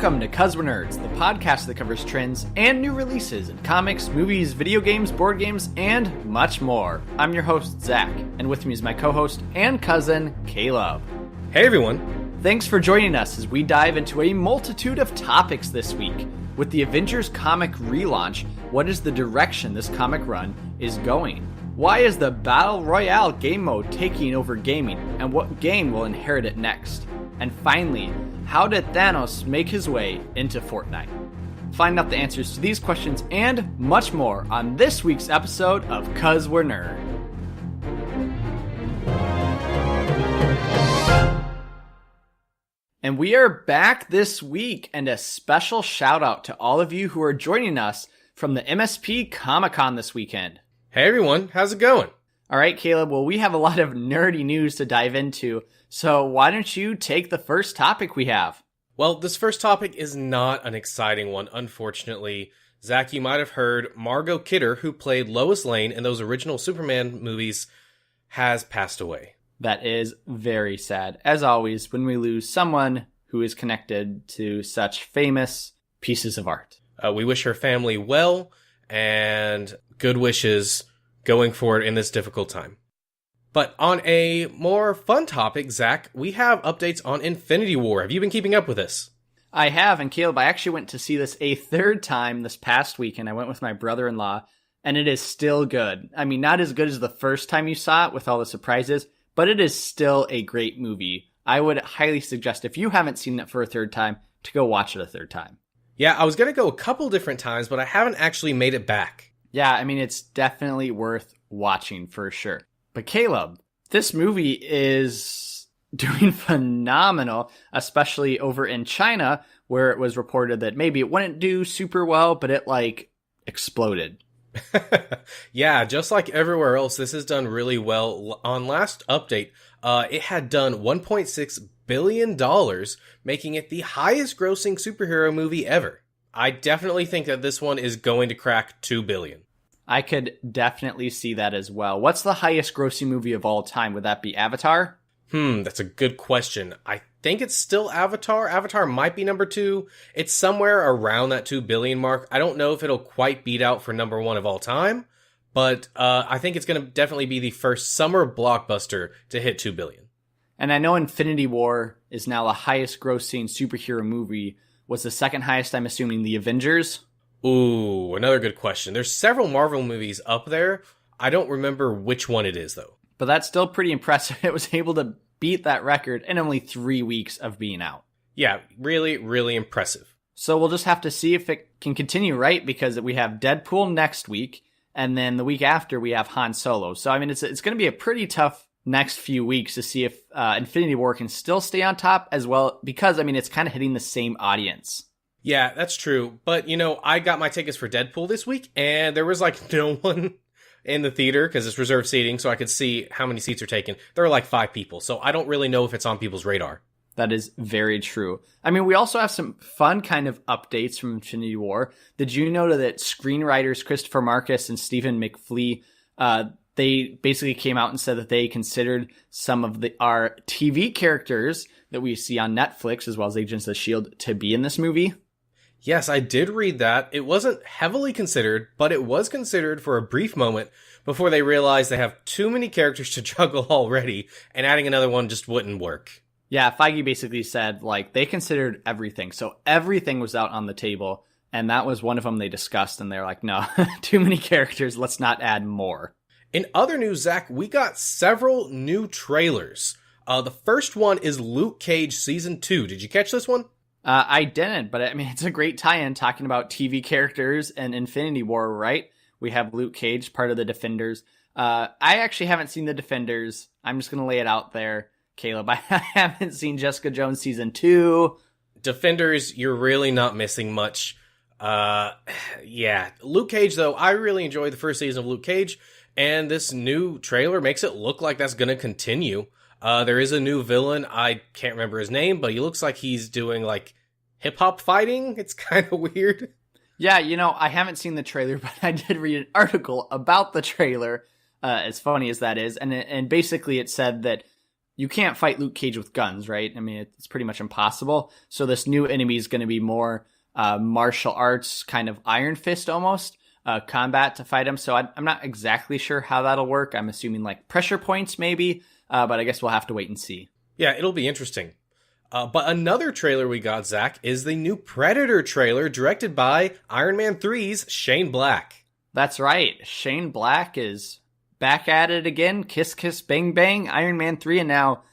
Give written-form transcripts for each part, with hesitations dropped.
Welcome to 'Cause We're Nerds, the podcast that covers trends and new releases in comics, movies, video games, board games, and much more. I'm your host, Zach, and with me is my co-host and cousin, Caleb. Hey everyone! Thanks for joining us as we dive into a multitude of topics this week. With the Avengers comic relaunch, what is the direction this comic run is going? Why is the Battle Royale game mode taking over gaming, and what game will inherit it next? And finally, how did Thanos make his way into Fortnite? Find out the answers to these questions and much more on this week's episode of 'Cause We're Nerd. And we are back this week, and a special shout out to all of you who are joining us from the MSP Comic-Con this weekend. Hey everyone, how's it going? All right, Caleb, well, we have a lot of nerdy news to dive into, so why don't you take the first topic we have? Well, this first topic is not an exciting one, unfortunately. Zach, you might have heard Margot Kitter, who played Lois Lane in those original Superman movies, has passed away. That is very sad. As always, when we lose someone who is connected to such famous pieces of art. We wish her family well, and good wishes going forward in this difficult time. But on a more fun topic, Zach, we have updates on Infinity War. Have you been keeping up with this? I have, and Caleb, I actually went to see this a third time this past weekend. I went with my brother-in-law, and it is still good. I mean, not as good as the first time you saw it with all the surprises, but it is still a great movie. I would highly suggest, if you haven't seen it for a third time, to go watch it a third time. Yeah, I was going to go a couple different times, but I haven't actually made it back. Yeah, I mean, it's definitely worth watching for sure. But Caleb, this movie is doing phenomenal, especially over in China, where it was reported that maybe it wouldn't do super well, but it, exploded. Yeah, just like everywhere else, this has done really well. On last update, it had done $1.6 billion, making it the highest grossing superhero movie ever. I definitely think that this one is going to crack $2 billion. I could definitely see that as well. What's the highest grossing movie of all time? Would that be Avatar? That's a good question. I think it's still Avatar. Avatar might be number 2. It's somewhere around that 2 billion mark. I don't know if it'll quite beat out for number 1 of all time, but I think it's going to definitely be the first summer blockbuster to hit 2 billion. And I know Infinity War is now the highest grossing superhero movie. Was the second highest, I'm assuming, the Avengers? Ooh, another good question. There's several Marvel movies up there. I don't remember which one it is, though. But that's still pretty impressive. It was able to beat that record in only 3 weeks of being out. Yeah, really, really impressive. So we'll just have to see if it can continue, right? Because we have Deadpool next week, and then the week after we have Han Solo. So, I mean, it's going to be a pretty tough next few weeks to see if Infinity War can still stay on top as well, because, I mean, it's kind of hitting the same audience. Yeah, that's true. But, I got my tickets for Deadpool this week, and there was, no one in the theater, because it's reserved seating, so I could see how many seats are taken. There were 5 people, so I don't really know if it's on people's radar. That is very true. I mean, we also have some fun kind of updates from Infinity War. Did you know that screenwriters Christopher Marcus and Stephen McFlee, they basically came out and said that they considered some of our TV characters that we see on Netflix, as well as Agents of S.H.I.E.L.D., to be in this movie? Yes, I did read that. It wasn't heavily considered, but it was considered for a brief moment before they realized they have too many characters to juggle already, and adding another one just wouldn't work. Yeah, Feige basically said, they considered everything. So everything was out on the table, and that was one of them they discussed, and they're like, no, too many characters, let's not add more. In other news, Zach, we got several new trailers. The first one is Luke Cage Season 2. Did you catch this one? I didn't, but I mean, it's a great tie-in talking about TV characters and Infinity War, right? We have Luke Cage, part of the Defenders. I actually haven't seen the Defenders. I'm just going to lay it out there, Caleb. I haven't seen Jessica Jones Season 2. Defenders, you're really not missing much. Yeah. Luke Cage, though, I really enjoyed the first season of Luke Cage, and this new trailer makes it look like that's going to continue. There is a new villain. I can't remember his name, but he looks like he's doing hip-hop fighting. It's kind of weird. Yeah, I haven't seen the trailer, but I did read an article about the trailer, as funny as that is. And basically it said that you can't fight Luke Cage with guns, right? I mean, it's pretty much impossible. So this new enemy is going to be more martial arts, kind of Iron Fist almost, combat to fight him. So I'm not exactly sure how that'll work. I'm assuming like pressure points maybe, but I guess we'll have to wait and see. Yeah, it'll be interesting. But another trailer we got, Zach, is the new Predator trailer directed by Iron Man 3's Shane Black. That's right. Shane Black is back at it again. Kiss, kiss, bang, bang. Iron Man 3 and now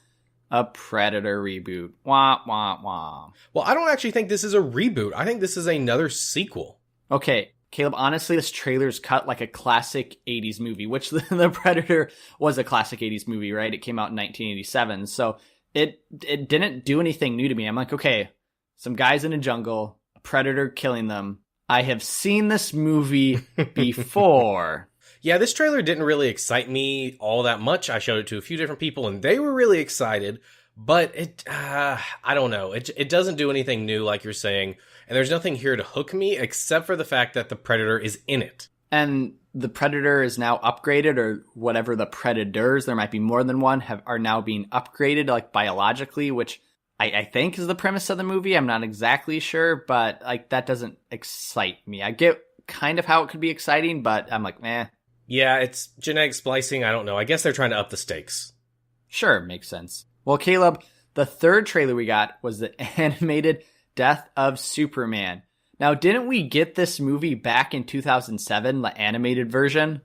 a Predator reboot. Wah, wah, wah. Well, I don't actually think this is a reboot. I think this is another sequel. Okay, Caleb, honestly, this trailer's cut like a classic 80s movie, which the Predator was a classic 80s movie, right? It came out in 1987. So it didn't do anything new to me. I'm like, okay, some guys in a jungle, a predator killing them. I have seen this movie before. Yeah, this trailer didn't really excite me all that much. I showed it to a few different people, and they were really excited. But I don't know. It doesn't do anything new, like you're saying. And there's nothing here to hook me, except for the fact that the Predator is in it. And the Predator is now upgraded, or whatever the Predators, there might be more than one, are now being upgraded, like biologically, which I think is the premise of the movie. I'm not exactly sure, but like that doesn't excite me. I get kind of how it could be exciting, but I'm like, eh. Yeah, it's genetic splicing. I don't know. I guess they're trying to up the stakes. Sure, makes sense. Well, Caleb, the third trailer we got was the animated Death of Superman. Now, didn't we get this movie back in 2007, the animated version?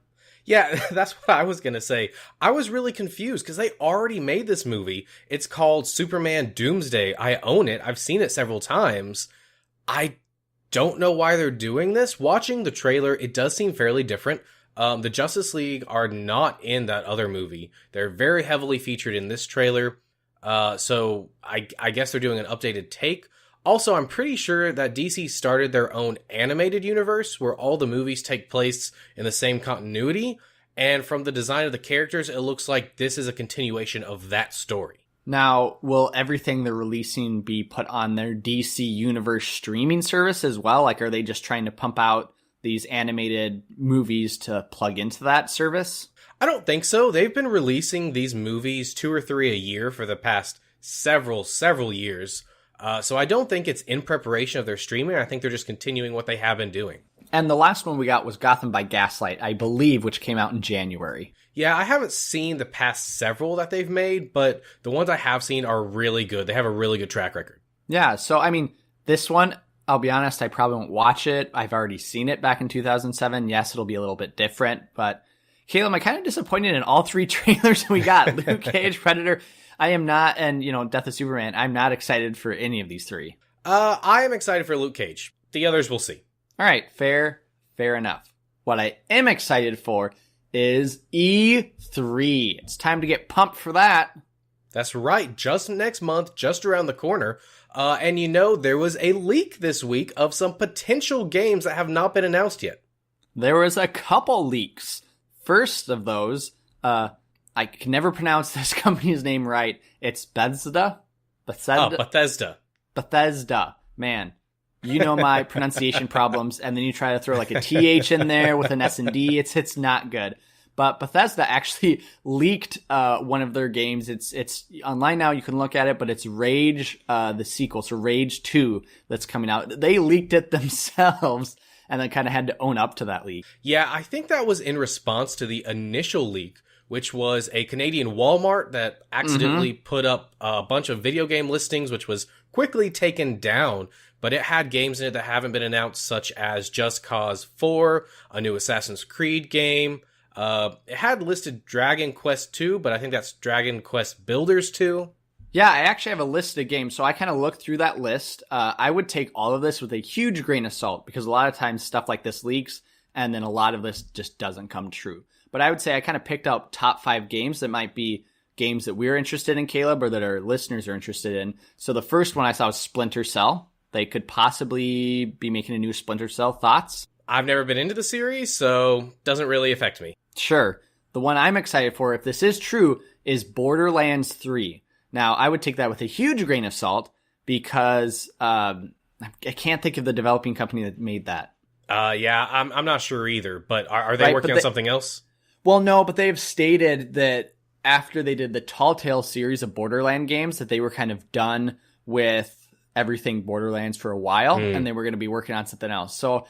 Yeah, that's what I was going to say. I was really confused because they already made this movie. It's called Superman Doomsday. I own it. I've seen it several times. I don't know why they're doing this. Watching the trailer, it does seem fairly different. The Justice League are not in that other movie. They're very heavily featured in this trailer. So I guess they're doing an updated take. Also, I'm pretty sure that DC started their own animated universe where all the movies take place in the same continuity. And from the design of the characters, it looks like this is a continuation of that story. Now, will everything they're releasing be put on their DC Universe streaming service as well? Like, are they just trying to pump out these animated movies to plug into that service? I don't think so. They've been releasing these movies 2 or 3 a year for the past several years. So I don't think it's in preparation of their streaming. I think they're just continuing what they have been doing. And the last one we got was Gotham by Gaslight, I believe, which came out in January. Yeah, I haven't seen the past several that they've made, but the ones I have seen are really good. They have a really good track record. Yeah, so I mean, this one, I'll be honest, I probably won't watch it. I've already seen it back in 2007. Yes, it'll be a little bit different, but Caleb, I'm kind of disappointed in all 3 trailers we got. Luke Cage, Predator, I am not, and, Death of Superman, I'm not excited for any of these 3. I am excited for Luke Cage. The others we'll see. All right, fair enough. What I am excited for is E3. It's time to get pumped for that. That's right, just next month, just around the corner. And there was a leak this week of some potential games that have not been announced yet. There was a couple leaks. First of those, I can never pronounce this company's name right. It's Bethesda. Bethesda. Man, my pronunciation problems, and then you try to throw like a TH in there with an S and D. It's not good. But Bethesda actually leaked one of their games. It's online now. You can look at it, but it's Rage, the sequel. So Rage 2 that's coming out. They leaked it themselves and then kind of had to own up to that leak. Yeah, I think that was in response to the initial leak, which was a Canadian Walmart that accidentally put up a bunch of video game listings, which was quickly taken down. But it had games in it that haven't been announced, such as Just Cause 4, a new Assassin's Creed game. It had listed Dragon Quest 2, but I think that's Dragon Quest Builders 2. Yeah, I actually have a list of games, so I kind of looked through that list. I would take all of this with a huge grain of salt, because a lot of times stuff like this leaks, and then a lot of this just doesn't come true. But I would say I kind of picked out top 5 games that might be games that we're interested in, Caleb, or that our listeners are interested in. So the first one I saw was Splinter Cell. They could possibly be making a new Splinter Cell. Thoughts? I've never been into the series, so doesn't really affect me. Sure. The one I'm excited for, if this is true, is Borderlands 3. Now, I would take that with a huge grain of salt because I can't think of the developing company that made that. Yeah, I'm not sure either, but are they working on something else? Well, no, but they've stated that after they did the Tall Tales series of Borderland games that they were kind of done with everything Borderlands for a while, and they were going to be working on something else. So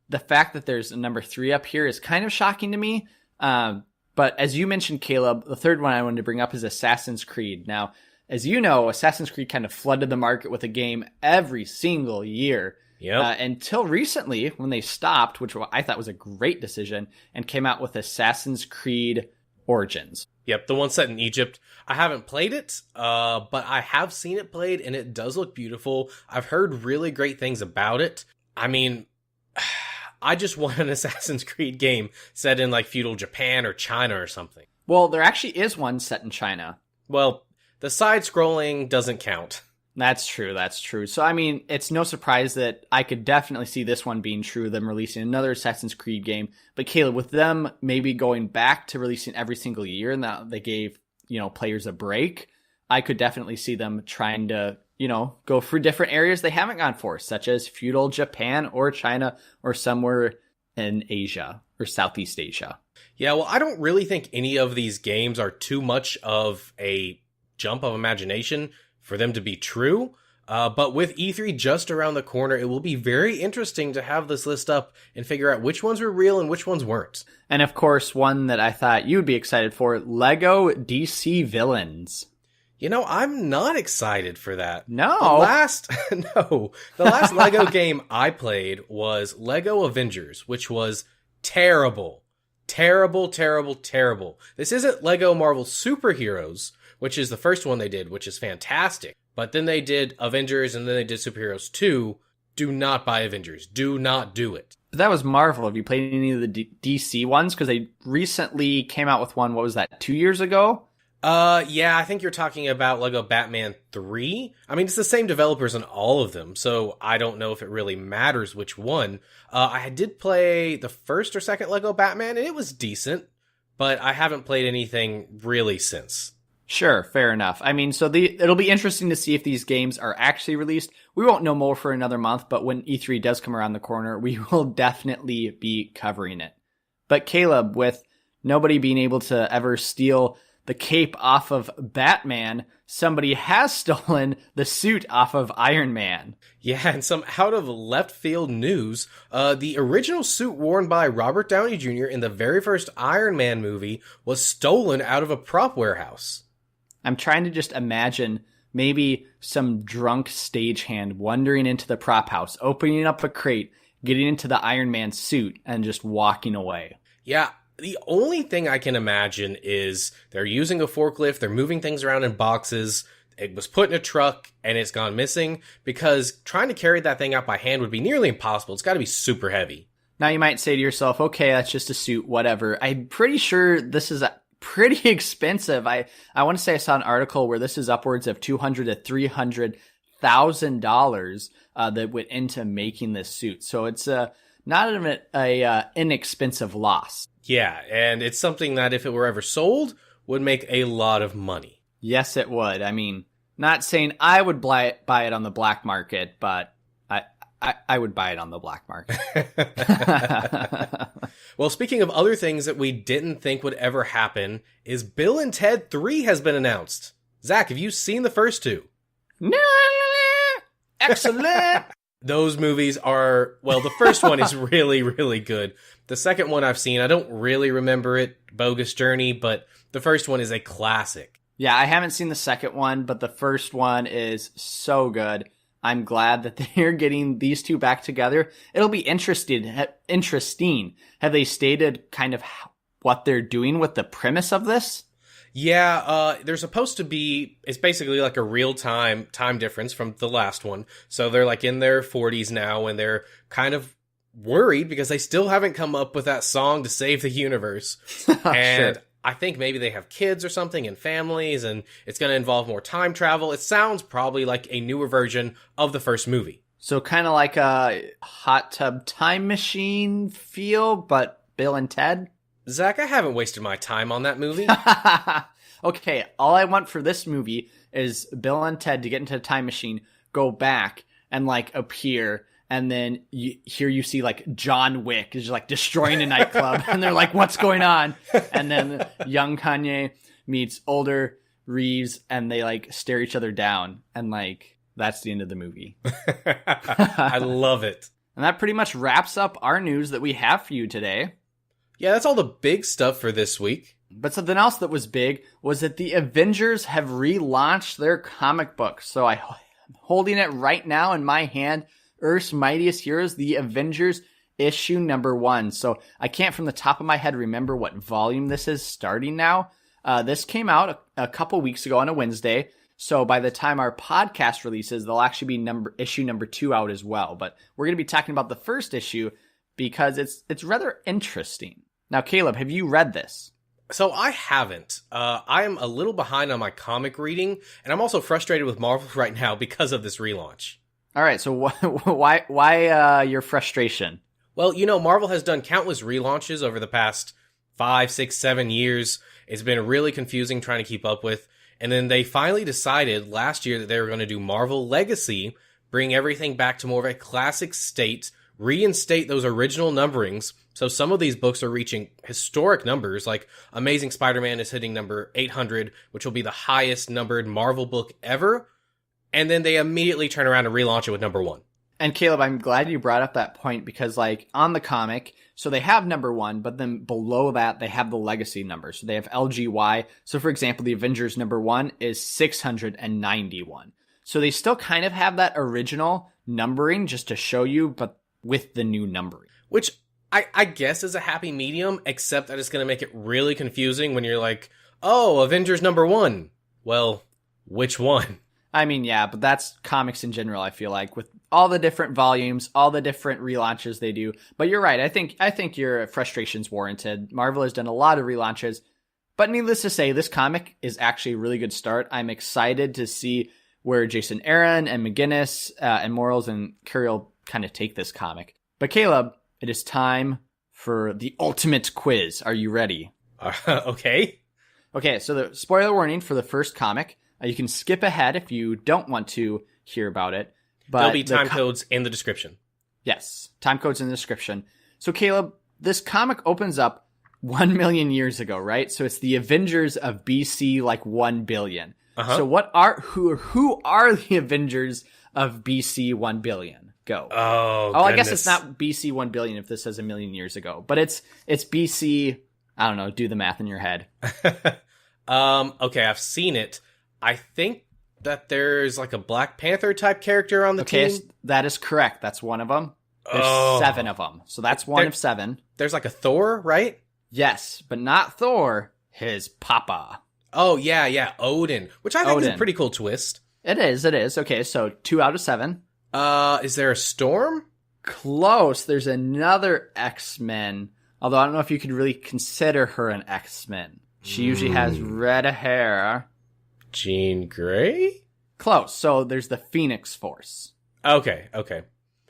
the fact that there's a number 3 up here is kind of shocking to me. But as you mentioned, Caleb, the third one I wanted to bring up is Assassin's Creed. Now, as you know, Assassin's Creed kind of flooded the market with a game every single year. Yep. Until recently, when they stopped, which I thought was a great decision, and came out with Assassin's Creed Origins. Yep, the one set in Egypt. I haven't played it, but I have seen it played, and it does look beautiful. I've heard really great things about it. I mean, I just want an Assassin's Creed game set in, like, feudal Japan or China or something. Well, there actually is one set in China. Well, the side-scrolling doesn't count. That's true. So, I mean, it's no surprise that I could definitely see this one being true, them releasing another Assassin's Creed game. But Caleb, with them maybe going back to releasing every single year, and that they gave, players a break, I could definitely see them trying to, go for different areas they haven't gone for, such as feudal Japan or China or somewhere in Asia or Southeast Asia. Yeah, well, I don't really think any of these games are too much of a jump of imagination for them to be true. But with E3 just around the corner, it will be very interesting to have this list up and figure out which ones were real and which ones weren't. And of course, one that I thought you'd be excited for, Lego DC Villains. I'm not excited for that. No. The last Lego game I played was Lego Avengers, which was terrible. Terrible, terrible, terrible. This isn't Lego Marvel Superheroes, which is the first one they did, which is fantastic. But then they did Avengers, and then they did Superheroes 2. Do not buy Avengers. Do not do it. But that was Marvel. Have you played any of the DC ones? Because they recently came out with one, what was that, 2 years ago? Yeah, I think you're talking about Lego Batman 3. I mean, it's the same developers on all of them, so I don't know if it really matters which one. I did play the first or second Lego Batman, and it was decent, but I haven't played anything really since. Sure, fair enough. I mean, so it'll be interesting to see if these games are actually released. We won't know more for another month, but when E3 does come around the corner, we will definitely be covering it. But Caleb, with nobody being able to ever steal the cape off of Batman, somebody has stolen the suit off of Iron Man. Yeah, and some out of left field news, the original suit worn by Robert Downey Jr. in the very first Iron Man movie was stolen out of a prop warehouse. I'm trying to just imagine maybe some drunk stagehand wandering into the prop house, opening up a crate, getting into the Iron Man suit, and just walking away. Yeah, the only thing I can imagine is they're using a forklift, they're moving things around in boxes, it was put in a truck, and it's gone missing, because trying to carry that thing out by hand would be nearly impossible. It's got to be super heavy. Now you might say to yourself, okay, that's just a suit, whatever. I'm pretty sure this is pretty expensive. I want to say I saw an article where this is upwards of $200,000 to $300,000 that went into making this suit. So it's not an inexpensive loss. Yeah, and it's something that if it were ever sold, would make a lot of money. Yes, it would. I mean, not saying I would buy it on the black market, but I would buy it on the black market. Well, speaking of other things that we didn't think would ever happen, is Bill and Ted 3 has been announced. Zach, have you seen the first two? No, excellent. Those movies are, well, the first one is really, really good. The second one I've seen, I don't really remember it, Bogus Journey, but the first one is a classic. Yeah, I haven't seen the second one, but the first one is so good. I'm glad that they're getting these two back together. It'll be interesting. Have they stated kind of what they're doing with the premise of this? Yeah, they're supposed to be, it's basically like a real-time time difference from the last one. So they're like in their 40s now, and they're kind of worried because they still haven't come up with that song to save the universe. And sure. I think maybe they have kids or something and families, and it's going to involve more time travel. It sounds probably like a newer version of the first movie. So kind of like a hot tub time machine feel, but Bill and Ted? Zach, I haven't wasted my time on that movie. Okay, all I want for this movie is Bill and Ted to get into a time machine, go back, and like appear, and then you see like John Wick is like destroying a nightclub, and they're like, "What's going on?" And then young Kanye meets older Reeves, and they like stare each other down, and like that's the end of the movie. I love it. And that pretty much wraps up our news that we have for you today. Yeah, that's all the big stuff for this week. But something else that was big was that the Avengers have relaunched their comic book. So I'm holding it right now in my hand, Earth's Mightiest Heroes, the Avengers issue number 1. So I can't from the top of my head remember what volume this is starting now. This came out a couple weeks ago on a Wednesday. So by the time our podcast releases, there'll actually be issue number 2 out as well. But we're going to be talking about the first issue because it's rather interesting. Now, Caleb, have you read this? So I haven't. I am a little behind on my comic reading, and I'm also frustrated with Marvel right now because of this relaunch. All right, so why your frustration? Well, Marvel has done countless relaunches over the past 5, 6, 7 years. It's been really confusing trying to keep up with. And then they finally decided last year that they were going to do Marvel Legacy, bring everything back to more of a classic state, reinstate those original numberings. So some of these books are reaching historic numbers, like Amazing Spider-Man is hitting number 800, which will be the highest numbered Marvel book ever. And then they immediately turn around and relaunch it with number 1. And Caleb, I'm glad you brought up that point because like on the comic, so they have number 1, but then below that, they have the legacy number. So they have LGY. So for example, the Avengers number 1 is 691. So they still kind of have that original numbering just to show you, but with the new numbering. Which I guess is a happy medium, except that it's going to make it really confusing when you're like, oh, Avengers number 1. Well, which one? I mean, yeah, but that's comics in general, I feel like, with all the different volumes, all the different relaunches they do. But you're right. I think your frustration's warranted. Marvel has done a lot of relaunches, but needless to say, this comic is actually a really good start. I'm excited to see where Jason Aaron and McGinnis and Morales and Curiel kind of take this comic. But Caleb, it is time for the ultimate quiz. Are you ready? Okay. Okay, so the spoiler warning for the first comic. You can skip ahead if you don't want to hear about it. But there'll be time codes in the description. Yes, time codes in the description. So Caleb, this comic opens up 1 million years ago, right? So it's the Avengers of BC, like 1 billion. Uh-huh. So who are the Avengers of BC 1 billion? Go. Oh, I guess it's not BC 1 billion if this says 1 million years ago, but it's BC. I don't know. Do the math in your head. Okay, I've seen it. I think that there's like a Black Panther type character on the team. Okay, that is correct. That's one of them. There's 7 of them. So that's one of 7. There's like a Thor, right? Yes, but not Thor. His papa. Oh, yeah. Odin, which I think is a pretty cool twist. It is. Okay, so 2 out of 7. Is there a Storm? Close. There's another X-Men. Although I don't know if you could really consider her an X-Men. She usually has red hair. Jean Grey? Close. So there's the Phoenix Force. Okay.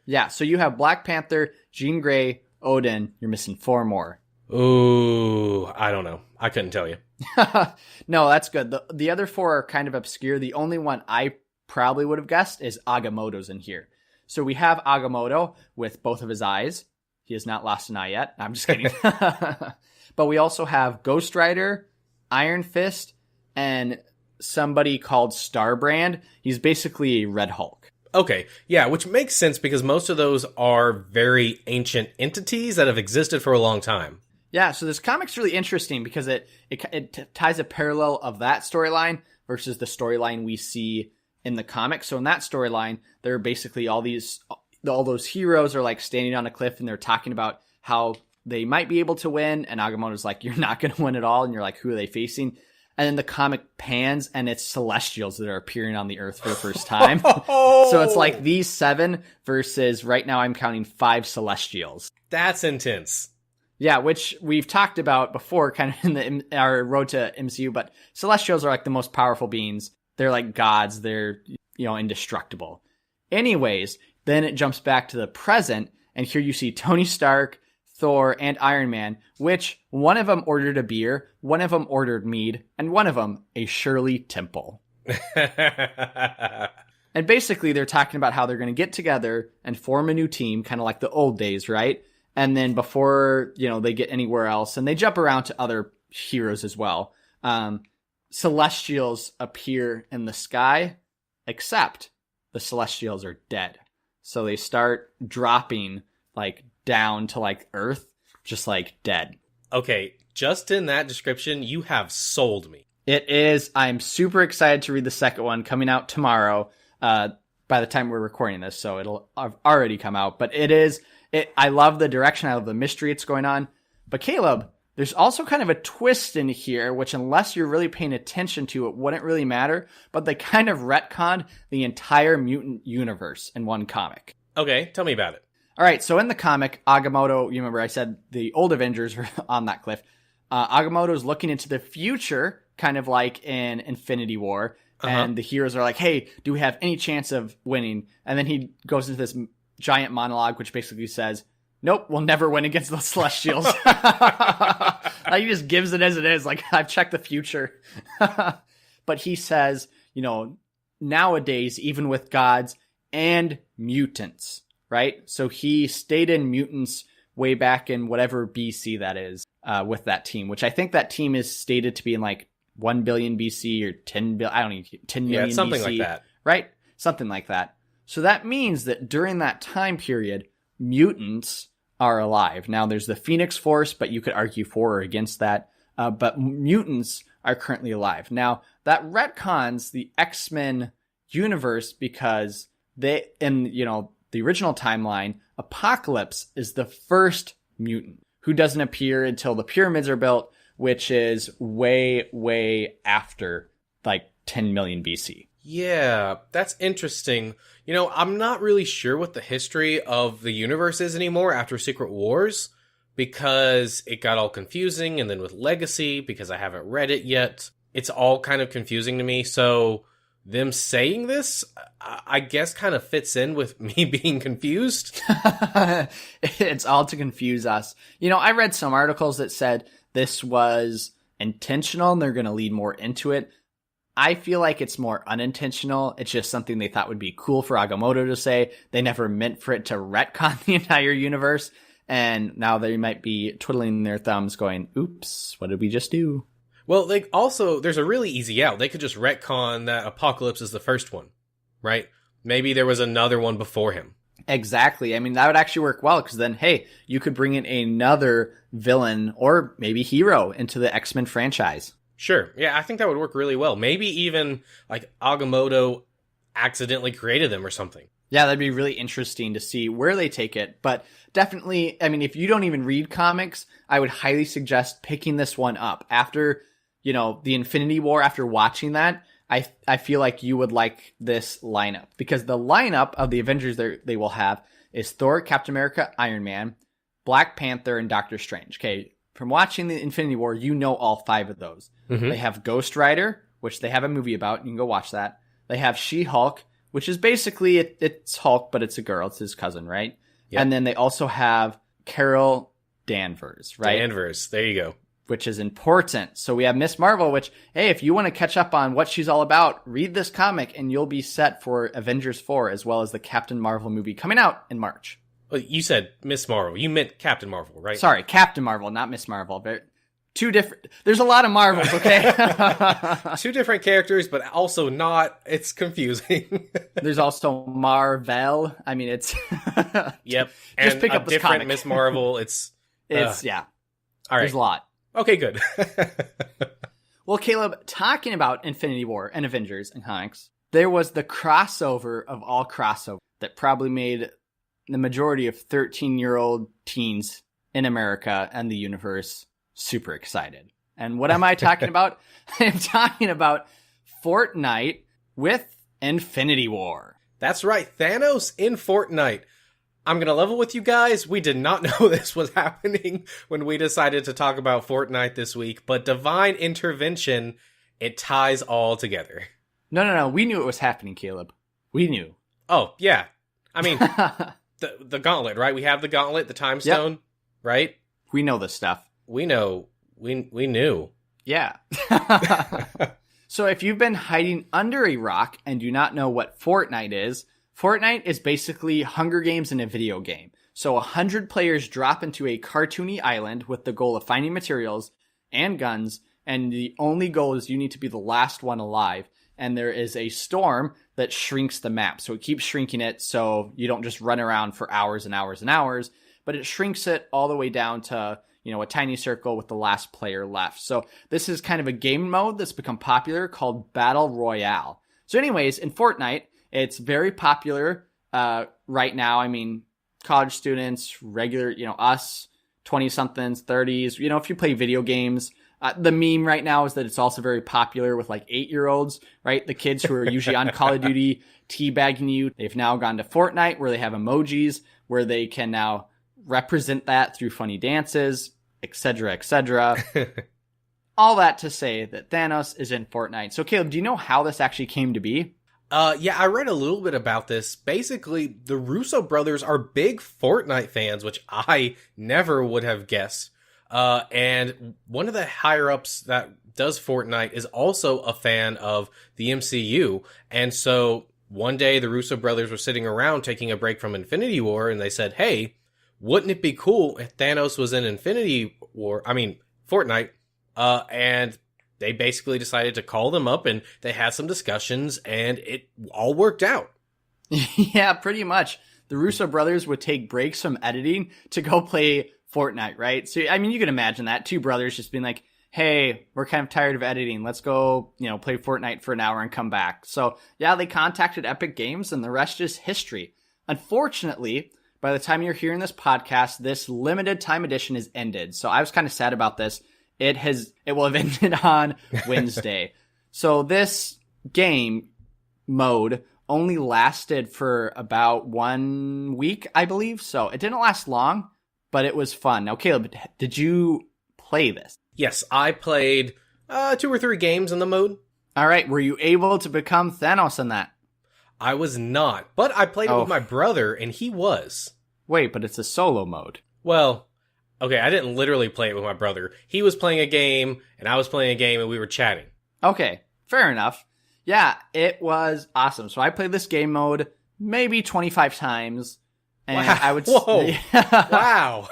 Yeah, so you have Black Panther, Jean Grey, Odin. You're missing 4 more. Ooh, I don't know. I couldn't tell you. No, that's good. The other 4 are kind of obscure. The only one I probably would have guessed is Agamotto's in here. So we have Agamotto with both of his eyes. He has not lost an eye yet. I'm just kidding. But we also have Ghost Rider, Iron Fist, and somebody called Starbrand. He's basically a Red Hulk. Okay, yeah, which makes sense because most of those are very ancient entities that have existed for a long time. Yeah, so this comic's really interesting because it ties a parallel of that storyline versus the storyline we see in the comic. So in that storyline, there are basically all those heroes are like standing on a cliff and they're talking about how they might be able to win. And Agamotto's like, you're not going to win at all. And you're like, who are they facing? And then the comic pans and it's Celestials that are appearing on the Earth for the first time. So it's like these 7 versus right now I'm counting 5 Celestials. That's intense. Yeah, which we've talked about before kind of in our road to MCU, but Celestials are like the most powerful beings. They're like gods. They're, indestructible. Anyways, then it jumps back to the present, and here you see Tony Stark, Thor, and Iron Man, which one of them ordered a beer, one of them ordered mead, and one of them a Shirley Temple. And basically, they're talking about how they're going to get together and form a new team, kind of like the old days, right? And then before, they get anywhere else, and they jump around to other heroes as well. Celestials appear in the sky, except the Celestials are dead. So they start dropping like down to like Earth, just like dead. Okay, just in that description, you have sold me. It is. I'm super excited to read the second one coming out tomorrow. By the time we're recording this, so it'll have already come out. But I love the direction. I love the mystery it's going on. But Caleb, there's also kind of a twist in here, which unless you're really paying attention to it, wouldn't really matter. But they kind of retconned the entire mutant universe in one comic. Okay, tell me about it. All right, so in the comic, Agamotto, you remember I said the old Avengers were on that cliff. Agamotto is looking into the future, kind of like in Infinity War. And the heroes are like, hey, do we have any chance of winning? And then he goes into this giant monologue, which basically says, nope, we'll never win against the Celestials. Like, he just gives it as it is. Like, I've checked the future. But he says, nowadays, even with gods and mutants, right? So he stayed in mutants way back in whatever BC that is with that team, which I think that team is stated to be in like 1 billion BC or 10 billion, I don't know, 10 million something BC, like that. Right? Something like that. So that means that during that time period, mutants are alive. Now there's the Phoenix Force, but you could argue for or against that. But mutants are currently alive. Now that retcons the X-Men universe because in the original timeline, Apocalypse is the first mutant who doesn't appear until the pyramids are built, which is way, way after like 10 million BC. Yeah, that's interesting. I'm not really sure what the history of the universe is anymore after Secret Wars, because it got all confusing, and then with Legacy, because I haven't read it yet, it's all kind of confusing to me. So them saying this, I guess, kind of fits in with me being confused. It's all to confuse us. I read some articles that said this was intentional and they're going to lead more into it. I feel like it's more unintentional. It's just something they thought would be cool for Agamotto to say. They never meant for it to retcon the entire universe. And now they might be twiddling their thumbs going, oops, what did we just do? Well, there's a really easy out. They could just retcon that Apocalypse is the first one, right? Maybe there was another one before him. Exactly. I mean, that would actually work well because then, hey, you could bring in another villain or maybe hero into the X-Men franchise. Sure. Yeah, I think that would work really well. Maybe even like Agamotto accidentally created them or something. Yeah, that'd be really interesting to see where they take it. But definitely, I mean, if you don't even read comics, I would highly suggest picking this one up. After, the Infinity War, after watching that, I feel like you would like this lineup. Because the lineup of the Avengers they will have is Thor, Captain America, Iron Man, Black Panther, and Doctor Strange. Okay, from watching the Infinity War, all 5 of those. Mm-hmm. They have Ghost Rider, which they have a movie about. You can go watch that. They have She-Hulk, which is basically, it's Hulk, but it's a girl. It's his cousin, right? Yep. And then they also have Carol Danvers, right? Danvers, there you go. Which is important. So we have Miss Marvel, which, hey, if you want to catch up on what she's all about, read this comic and you'll be set for Avengers 4, as well as the Captain Marvel movie coming out in March. Well, you said Miss Marvel. You meant Captain Marvel, right? Sorry, Captain Marvel, not Miss Marvel. But two different. There's a lot of Marvels, okay? 2 different characters, but also not. It's confusing. There's also Marvel. I mean, it's. Yep. Just and pick up this different comic. Miss Marvel. It's yeah. All right. There's a lot. Okay, good. Well, Caleb, talking about Infinity War and Avengers and comics, there was the crossover of all crossover that probably made the majority of 13-year-old teens in America and the universe super excited. And what am I talking about? I'm talking about Fortnite with Infinity War. That's right, Thanos in Fortnite. I'm going to level with you guys. We did not know this was happening when we decided to talk about Fortnite this week, but divine intervention, it ties all together. No. We knew it was happening, Caleb. We knew. Oh, yeah. I mean, the gauntlet, right? We have the gauntlet, the time stone, right? We know this stuff. We know. We knew. Yeah. So if you've been hiding under a rock and do not know what Fortnite is basically Hunger Games in a video game. So 100 players drop into a cartoony island with the goal of finding materials and guns and the only goal is you need to be the last one alive. And there is a storm that shrinks the map. So it keeps shrinking it so you don't just run around for hours and hours and hours, but it shrinks it all the way down to, a tiny circle with the last player left. So this is kind of a game mode that's become popular called Battle Royale. So anyways, in Fortnite, it's very popular right now. I mean, college students, regular, us, 20-somethings, 30s, if you play video games. The meme right now is that it's also very popular with like 8-year-olds, right? The kids who are usually on Call of Duty teabagging you. They've now gone to Fortnite where they have emojis where they can now represent that through funny dances, etc., etc. All that to say that Thanos is in Fortnite. So Caleb, do you know how this actually came to be? Yeah, I read a little bit about this. Basically, the Russo brothers are big Fortnite fans, which I never would have guessed. And one of the higher ups that does Fortnite is also a fan of the MCU. And so one day the Russo brothers were sitting around taking a break from Infinity War and they said, hey, wouldn't it be cool if Thanos was in Fortnite? And they basically decided to call them up and they had some discussions and it all worked out. Yeah, pretty much. The Russo brothers would take breaks from editing to go play Fortnite, right? So, I mean, you can imagine that. Two brothers just being like, hey, we're kind of tired of editing. Let's go, play Fortnite for an hour and come back. So, yeah, they contacted Epic Games and the rest is history. Unfortunately, by the time you're hearing this podcast, this limited time edition is ended. So I was kind of sad about this. It will have ended on Wednesday. So this game mode only lasted for about 1 week, I believe. So it didn't last long, but it was fun. Now, Caleb, did you play this? Yes, I played 2 or 3 games in the mode. All right. Were you able to become Thanos in that? I was not, but I played it with my brother, and he was. Wait, but it's a solo mode. Well, okay, I didn't literally play it with my brother. He was playing a game, and I was playing a game, and we were chatting. Okay, fair enough. Yeah, it was awesome. So I played this game mode maybe 25 times. And wow. I would Whoa. Wow.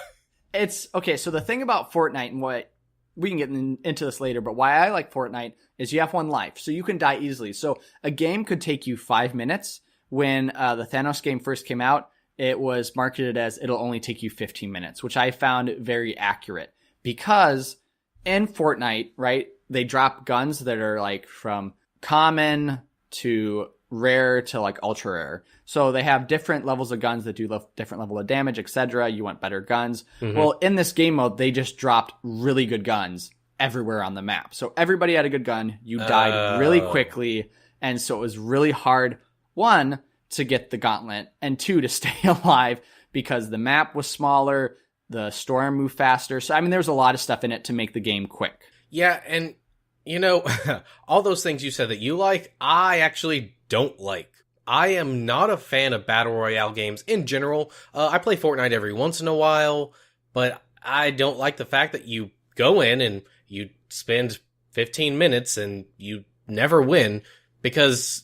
It's okay. So the thing about Fortnite and what we can get into this later, but why I like Fortnite is you have one life, so you can die easily. So a game could take you 5 minutes. When the Thanos game first came out, it was marketed as it'll only take you 15 minutes, which I found very accurate because in Fortnite, right, they drop guns that are like from common to rare to like ultra rare. So they have different levels of guns that do different level of damage, etc. You want better guns. Mm-hmm. Well, in this game mode, they just dropped really good guns everywhere on the map. So everybody had a good gun. You died really quickly. And so it was really hard, 1, to get the gauntlet, and 2, to stay alive because the map was smaller, the storm moved faster. So, I mean, there was a lot of stuff in it to make the game quick. Yeah, and, all those things you said that you like, I actually don't like. I am not a fan of Battle Royale games in general. I play Fortnite every once in a while, but I don't like the fact that you go in and you spend 15 minutes and you never win because,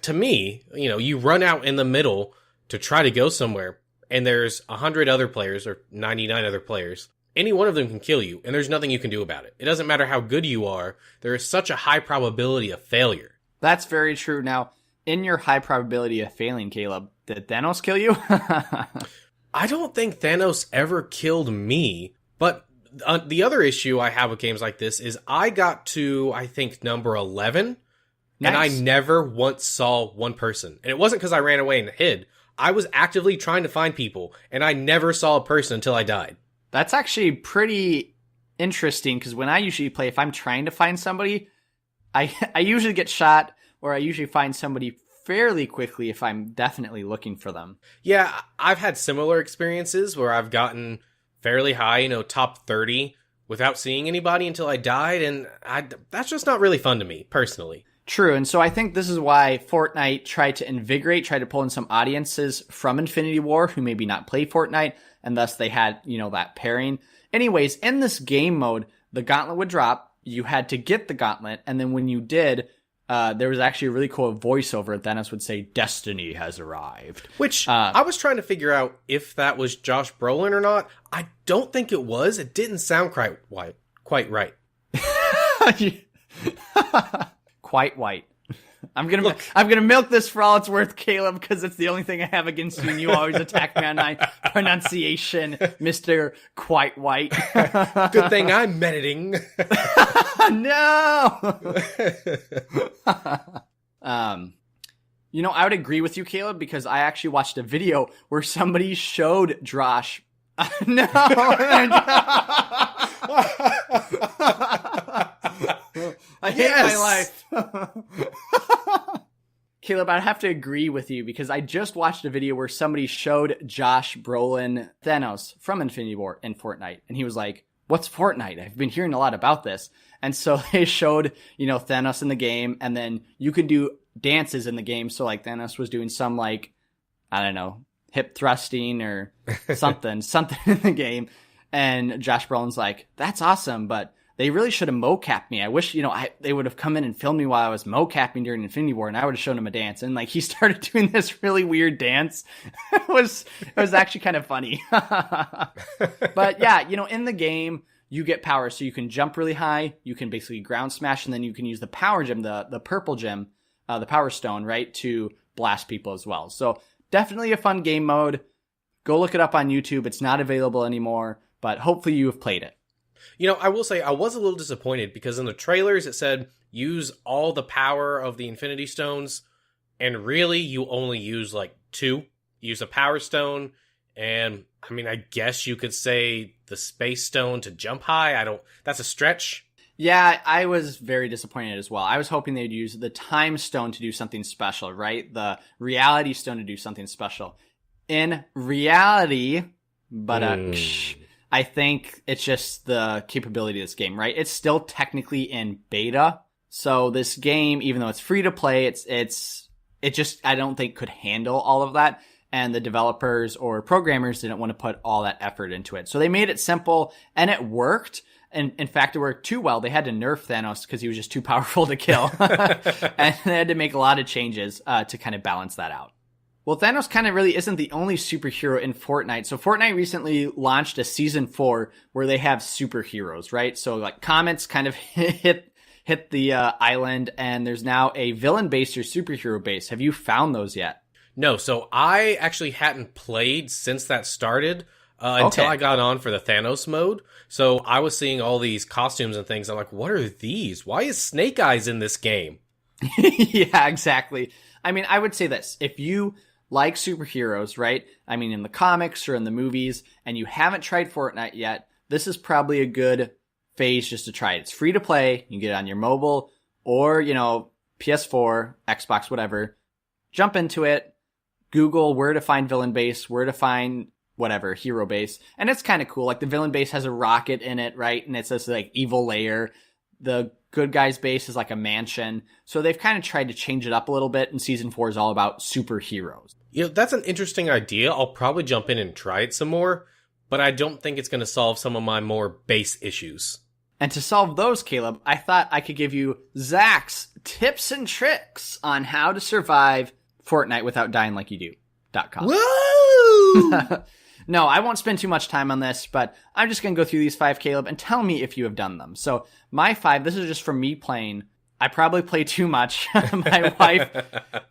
to me, you run out in the middle to try to go somewhere and there's 100 other players or 99 other players. Any one of them can kill you and there's nothing you can do about it. It doesn't matter how good you are. There is such a high probability of failure. That's very true. Now, in your high probability of failing, Caleb, did Thanos kill you? I don't think Thanos ever killed me, but the other issue I have with games like this is I got to, I think, number 11, nice. And I never once saw one person. And it wasn't because I ran away and hid. I was actively trying to find people, and I never saw a person until I died. That's actually pretty interesting, because when I usually play, if I'm trying to find somebody, I usually get shot, or I usually find somebody fairly quickly if I'm definitely looking for them. Yeah, I've had similar experiences where I've gotten fairly high, top 30 without seeing anybody until I died, and that's just not really fun to me, personally. True, and so I think this is why Fortnite tried to pull in some audiences from Infinity War who maybe not play Fortnite, and thus they had, that pairing. Anyways, in this game mode, the gauntlet would drop, you had to get the gauntlet, and then when you did, there was actually a really cool voiceover. Thanos would say, "Destiny has arrived." Which, I was trying to figure out if that was Josh Brolin or not. I don't think it was. It didn't sound quite right. Quite white. I'm gonna milk this for all it's worth, Caleb, because it's the only thing I have against you, and you always attack me on my pronunciation, Mr. Quite White. Good thing I'm editing. No. I would agree with you, Caleb, because I actually watched a video where somebody showed Josh. No. I hate my life. Caleb, I'd have to agree with you because I just watched a video where somebody showed Josh Brolin Thanos from Infinity War in Fortnite. And he was like, what's Fortnite? I've been hearing a lot about this. And so they showed, Thanos in the game. And then you could do dances in the game. So like Thanos was doing some like, I don't know, hip thrusting or something in the game. And Josh Brolin's like, that's awesome, but they really should have mocapped me. I wish, they would have come in and filmed me while I was mocapping during Infinity War, and I would have shown him a dance. And like he started doing this really weird dance. It was actually kind of funny. But yeah, in the game you get power, so you can jump really high, you can basically ground smash, and then you can use the power gem, the purple gem, the power stone, right, to blast people as well. So definitely a fun game mode. Go look it up on YouTube. It's not available anymore, but hopefully you have played it. I will say I was a little disappointed because in the trailers it said use all the power of the Infinity Stones, and really you only use like 2. Use a Power Stone, and I guess you could say the Space Stone to jump high. That's a stretch. Yeah, I was very disappointed as well. I was hoping they'd use the Time Stone to do something special, right? The Reality Stone to do something special. In reality, but I think it's just the capability of this game, right? It's still technically in beta. So this game, even though it's free to play, it just, I don't think could handle all of that. And the developers or programmers didn't want to put all that effort into it. So they made it simple and it worked. And in fact, it worked too well. They had to nerf Thanos because he was just too powerful to kill. And they had to make a lot of changes to kind of balance that out. Well, Thanos kind of really isn't the only superhero in Fortnite. So Fortnite recently launched a season 4 where they have superheroes, right? So like Comets kind of hit the island, and there's now a villain base or superhero base. Have you found those yet? No, so I actually hadn't played since that started until I got on for the Thanos mode. So I was seeing all these costumes and things. I'm like, what are these? Why is Snake Eyes in this game? Yeah, exactly. I would say this. If you like superheroes, right? In the comics or in the movies, and you haven't tried Fortnite yet, this is probably a good phase just to try it. It's free to play. You can get it on your mobile or, PS4, Xbox, whatever. Jump into it. Google where to find villain base, where to find whatever, hero base. And it's kind of cool. Like the villain base has a rocket in it, right? And it's this like evil layer. The good guys base is like a mansion. So they've kind of tried to change it up a little bit, and season 4 is all about superheroes. That's an interesting idea. I'll probably jump in and try it some more, but I don't think it's going to solve some of my more base issues. And to solve those, Caleb, I thought I could give you Zach's tips and tricks on how to survive Fortnite without dying like you do.com. Woo! No, I won't spend too much time on this, but I'm just going to go through these 5, Caleb, and tell me if you have done them. So my 5, this is just from me playing. I probably play too much. My wife,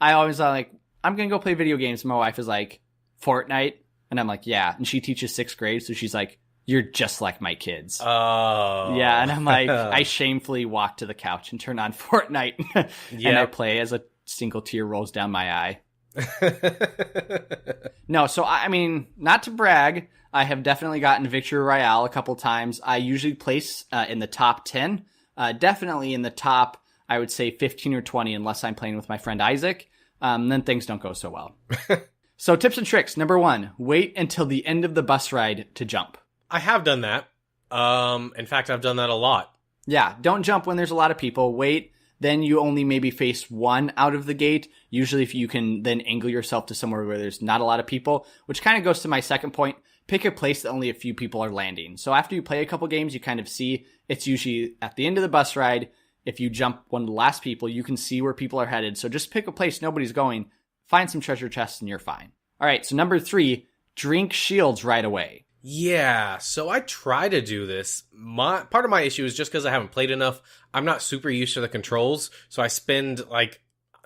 I always like, I'm going to go play video games. My wife is like, Fortnite? And I'm like, yeah. And she teaches 6th grade, so she's like, you're just like my kids. Oh. Yeah, and I'm like, I shamefully walk to the couch and turn on Fortnite. And I play as a single tear rolls down my eye. No, so not to brag, I have definitely gotten Victory Royale a couple times. I usually place in the top 10, definitely in the top, I would say 15 or 20, unless I'm playing with my friend Isaac. Then things don't go so well. So tips and tricks. Number 1, wait until the end of the bus ride to jump. I have done that. In fact, I've done that a lot. Yeah, don't jump when there's a lot of people. Wait. Then you only maybe face one out of the gate. Usually if you can then angle yourself to somewhere where there's not a lot of people, which kind of goes to my second point. Pick a place that only a few people are landing. So after you play a couple games, you kind of see it's usually at the end of the bus ride. If you jump one of the last people, you can see where people are headed. So just pick a place nobody's going, find some treasure chests, and you're fine. All right, so number 3, drink shields right away. Yeah, so I try to do this. Part of my issue is just because I haven't played enough. I'm not super used to the controls, so I spend like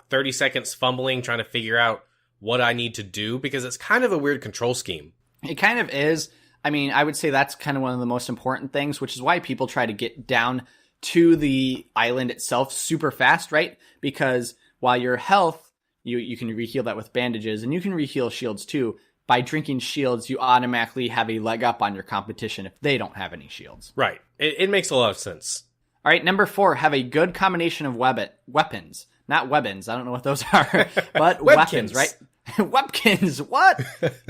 30 seconds fumbling trying to figure out what I need to do because it's kind of a weird control scheme. It kind of is. I mean, I would say that's kind of one of the most important things, which is why people try to get down to the island itself super fast, right? Because while your health, you can reheal that with bandages, and you can reheal shields too. By drinking shields, you automatically have a leg up on your competition if they don't have any shields. Right. It makes a lot of sense. All right, number 4, have a good combination of weapons. Not weapons, I don't know what those are, but weapons, right? Webkins, what?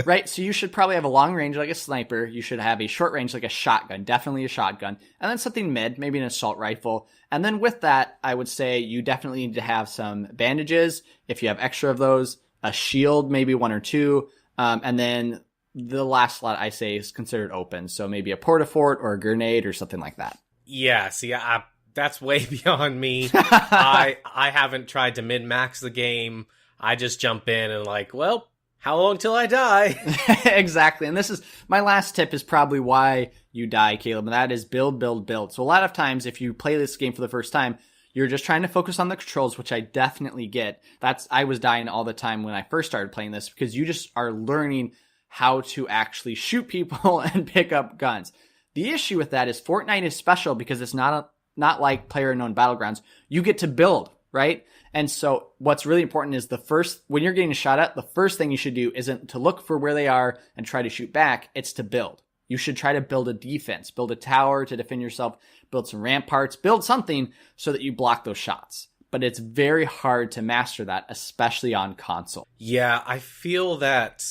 Right, so you should probably have a long range like a sniper. You should have a short range like a shotgun, definitely a shotgun. And then something mid, maybe an assault rifle. And then with that, I would say you definitely need to have some bandages, if you have extra of those. A shield, maybe 1 or 2. And then the last slot I say is considered open. So maybe a portafort or a grenade or something like that. Yeah, see, that's way beyond me. I haven't tried to min-max the game. I just jump in and like, well, how long till I die? Exactly. And this is my last tip is probably why you die, Caleb. And that is build, build, build. So a lot of times if you play this game for the first time, you're just trying to focus on the controls, which I definitely get. I was dying all the time when I first started playing this because you just are learning how to actually shoot people and pick up guns. The issue with that is Fortnite is special because it's not like PlayerUnknown Battlegrounds. You get to build, right? And so what's really important is when you're getting shot at, the first thing you should do isn't to look for where they are and try to shoot back. It's to build. You should try to build a defense, build a tower to defend yourself, build some ramparts, build something so that you block those shots. But it's very hard to master that, especially on console. Yeah, I feel that,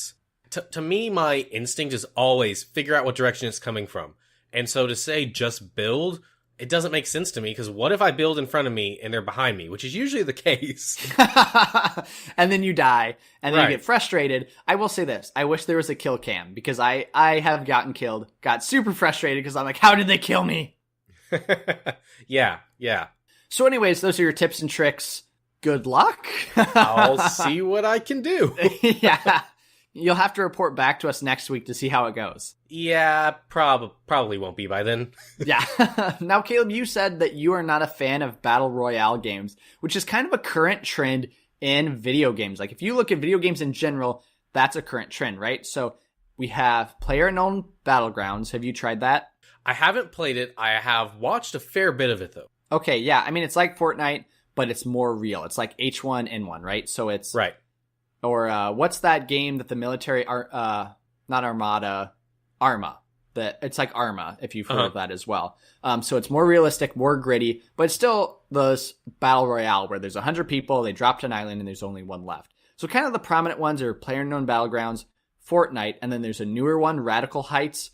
to me, my instinct is always figure out what direction it's coming from. And so to say just build, it doesn't make sense to me, because what if I build in front of me and they're behind me, which is usually the case. And then you die, and then Right. you get frustrated. I will say this. I wish there was a kill cam, because I have gotten killed, got super frustrated, because I'm like, how did they kill me? Yeah. So anyways, those are your tips and tricks. Good luck. I'll see what I can do. Yeah. You'll have to report back to us next week to see how it goes. Yeah, probably won't be by then. Yeah. Now, Caleb, you said that you are not a fan of Battle Royale games, which is kind of a current trend in video games. Like, if you look at video games in general, that's a current trend, right? So we have PlayerUnknown Battlegrounds. Have you tried that? I haven't played it. I have watched a fair bit of it, though. Okay, yeah. I mean, it's like Fortnite, but it's more real. It's like H1N1, right? So it's... Right. Or what's that game that the military not Armada, Arma. It's like Arma, if you've heard of that as well. So it's more realistic, more gritty, but it's still this Battle Royale where there's 100 people, they drop to an island, and there's only one left. So kind of the prominent ones are PlayerUnknown Battlegrounds, Fortnite, and then there's a newer one, Radical Heights,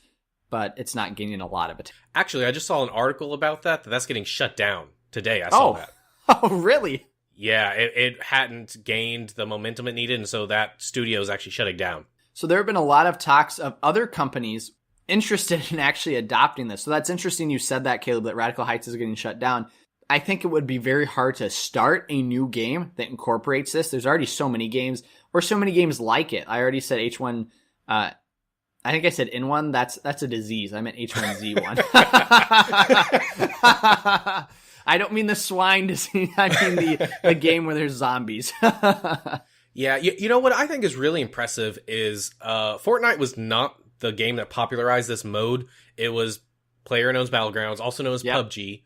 but it's not gaining a lot of attention. Actually, I just saw an article about that's getting shut down today. I saw that. Oh, really? Yeah, it hadn't gained the momentum it needed, and so that studio is actually shutting down. So there have been a lot of talks of other companies interested in actually adopting this. So that's interesting you said that, Caleb, that Radical Heights is getting shut down. I think it would be very hard to start a new game that incorporates this. There's already so many games, or so many games like it. I already said H1... I think I said N1. That's a disease. I meant H1Z1. I don't mean the swine disease. I mean the game where there's zombies. Yeah, you know what I think is really impressive is Fortnite was not the game that popularized this mode. It was PlayerUnknown's Battlegrounds, also known as PUBG,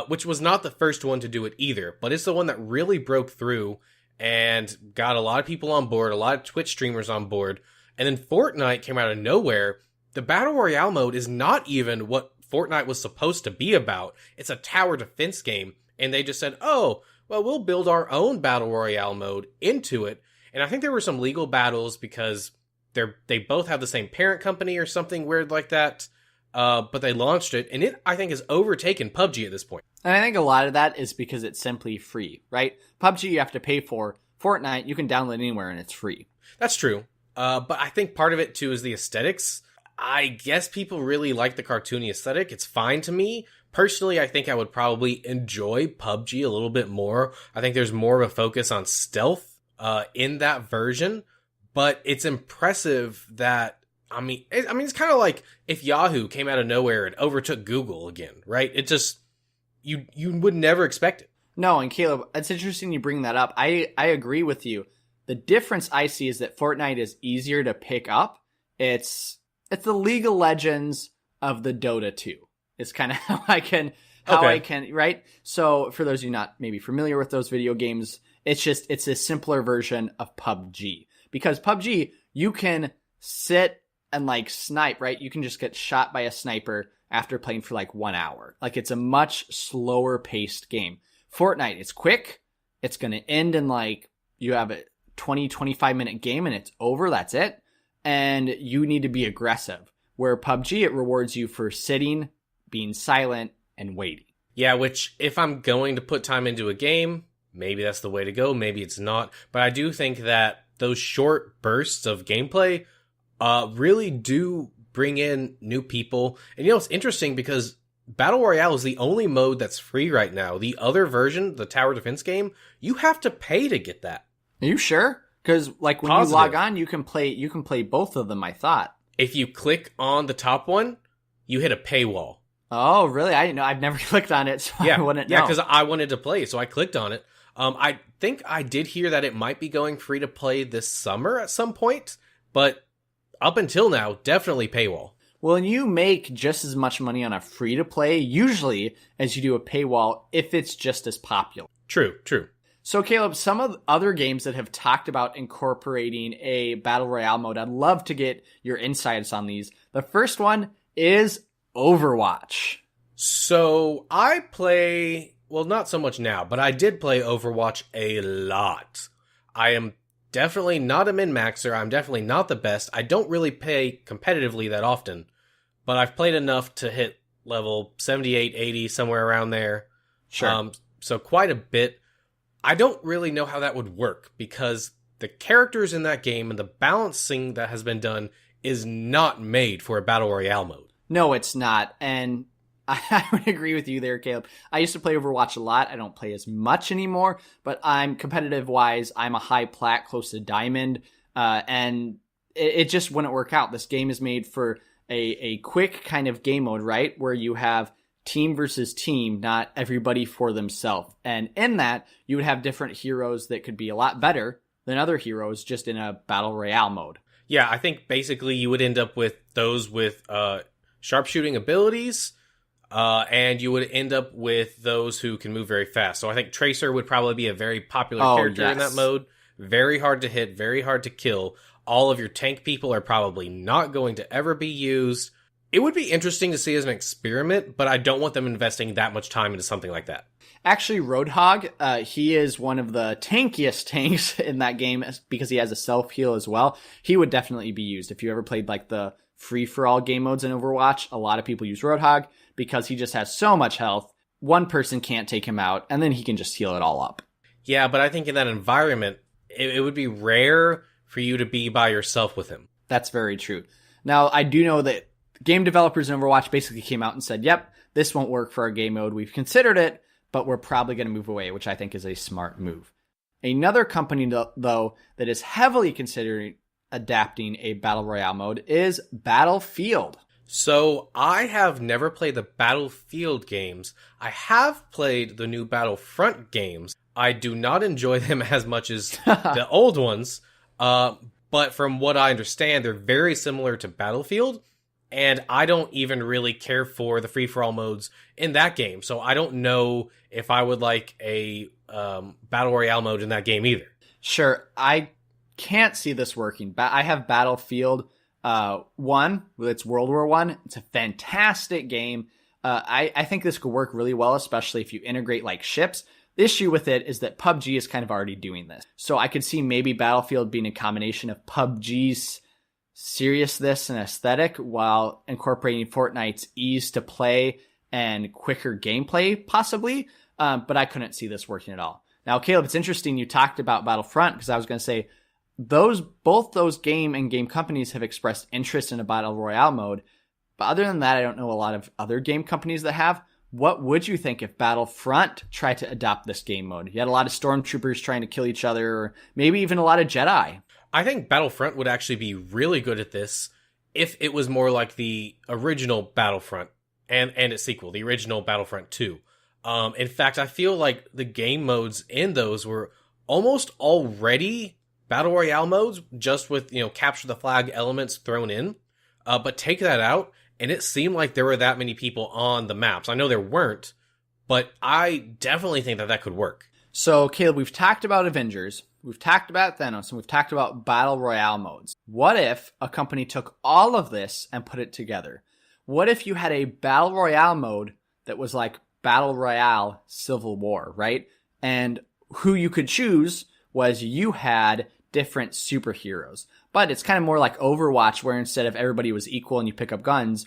which was not the first one to do it either, but it's the one that really broke through and got a lot of people on board, a lot of Twitch streamers on board. And then Fortnite came out of nowhere. The Battle Royale mode is not even what Fortnite was supposed to be about. It's a tower defense game. And they just said, oh, well, we'll build our own Battle Royale mode into it. And I think there were some legal battles because they both have the same parent company or something weird like that. But they launched it, and it, I think, has overtaken PUBG at this point. And I think a lot of that is because it's simply free, right? PUBG you have to pay for. Fortnite, you can download anywhere and it's free. That's true. But I think part of it, too, is the aesthetics. I guess people really like the cartoony aesthetic. It's fine to me. Personally, I think I would probably enjoy PUBG a little bit more. I think there's more of a focus on stealth in that version. But it's impressive that It's kind of like if Yahoo came out of nowhere and overtook Google again, right? It just, you would never expect it. No, and Caleb, it's interesting you bring that up. I agree with you. The difference I see is that Fortnite is easier to pick up. It's the League of Legends of the Dota 2. It's kind of how I can, right? So for those of you not maybe familiar with those video games, it's a simpler version of PUBG. Because PUBG, you can sit and like snipe, right? You can just get shot by a sniper after playing for like 1 hour. Like it's a much slower paced game. Fortnite, it's quick. It's going to end in like, you have a 20-25 minute game and it's over. That's it. And you need to be aggressive. Where PUBG, it rewards you for sitting, being silent, and waiting. Yeah, which if I'm going to put time into a game, maybe that's the way to go. Maybe it's not. But I do think that those short bursts of gameplay really do bring in new people. And it's interesting because Battle Royale is the only mode that's free right now. The other version, the tower defense game, you have to pay to get that. Are you sure? Because like when you log on, you can play both of them, I thought. If you click on the top one, you hit a paywall. Oh, really? I didn't know. I've never clicked on it, so I wouldn't know. Yeah, because I wanted to play, so I clicked on it. I think I did hear that it might be going free to play this summer at some point, but up until now, definitely paywall. Well, and you make just as much money on a free-to-play, usually, as you do a paywall, if it's just as popular. True. So, Caleb, some of the other games that have talked about incorporating a Battle Royale mode, I'd love to get your insights on these. The first one is Overwatch. So, I play, well, not so much now, but I did play Overwatch a lot. I am definitely not a min-maxer. I'm definitely not the best. I don't really play competitively that often, but I've played enough to hit level 78, 80, somewhere around there. Sure. So quite a bit. I don't really know how that would work because the characters in that game and the balancing that has been done is not made for a Battle Royale mode. No, it's not. And I would agree with you there, Caleb. I used to play Overwatch a lot. I don't play as much anymore, but I'm competitive-wise, I'm a high plat, close to diamond, and it just wouldn't work out. This game is made for a quick kind of game mode, right, where you have team versus team, not everybody for themselves. And in that, you would have different heroes that could be a lot better than other heroes just in a Battle Royale mode. Yeah, I think basically you would end up with those with sharpshooting abilities, and you would end up with those who can move very fast. So I think Tracer would probably be a very popular character in that mode. Very hard to hit, very hard to kill. All of your tank people are probably not going to ever be used. It would be interesting to see as an experiment, but I don't want them investing that much time into something like that. Actually, Roadhog, he is one of the tankiest tanks in that game because he has a self-heal as well. He would definitely be used. If you ever played like the free-for-all game modes in Overwatch, a lot of people use Roadhog because he just has so much health. One person can't take him out, and then he can just heal it all up. Yeah, but I think in that environment, it would be rare for you to be by yourself with him. That's very true. Now, I do know that game developers in Overwatch basically came out and said, yep, this won't work for our game mode. We've considered it, but we're probably going to move away, which I think is a smart move. Another company, though, that is heavily considering adapting a Battle Royale mode is Battlefield. So I have never played the Battlefield games. I have played the new Battlefront games. I do not enjoy them as much as the old ones, but from what I understand, they're very similar to Battlefield. And I don't even really care for the free-for-all modes in that game. So I don't know if I would like a Battle Royale mode in that game either. Sure. I can't see this working. I have Battlefield 1. It's World War 1. It's a fantastic game. I think this could work really well, especially if you integrate like ships. The issue with it is that PUBG is kind of already doing this. So I could see maybe Battlefield being a combination of PUBG's seriousness and aesthetic while incorporating Fortnite's ease to play and quicker gameplay, possibly. But I couldn't see this working at all. Now, Caleb, it's interesting you talked about Battlefront because I was going to say both those game companies have expressed interest in a Battle Royale mode. But other than that, I don't know a lot of other game companies that have. What would you think if Battlefront tried to adopt this game mode? You had a lot of stormtroopers trying to kill each other, or maybe even a lot of Jedi. I think Battlefront would actually be really good at this if it was more like the original Battlefront and its sequel, the original Battlefront 2. In fact, I feel like the game modes in those were almost already Battle Royale modes, just with, capture the flag elements thrown in. But take that out, and it seemed like there were that many people on the maps. I know there weren't, but I definitely think that could work. So, Caleb, we've talked about Avengers, we've talked about Thanos, and we've talked about Battle Royale modes. What if a company took all of this and put it together? What if you had a Battle Royale mode that was like Battle Royale Civil War, right? And who you could choose was you had different superheroes. But it's kind of more like Overwatch, where instead of everybody was equal and you pick up guns,